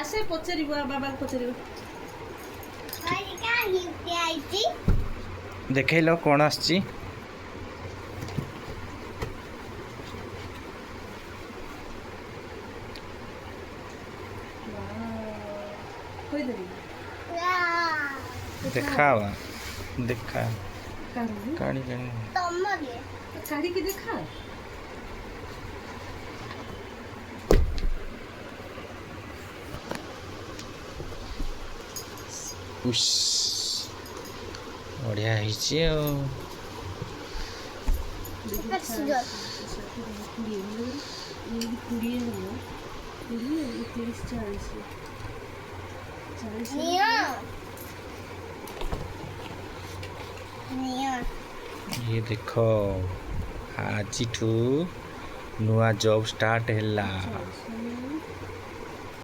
ଆସେ ପଚାରିବ ବାବାଙ୍କୁ ପଚାରିବ। ଦେଖେଇଲ କ'ଣ ଆସିଛି। ଦେଖାवा ଦେଖା କାଢି ଛାଡ଼ିକି ଦେଖା। ବଢ଼ିଆ ହେଇଛି ଆଉ। ये देखो आजिठू नुआ जॉब स्टार्ट है।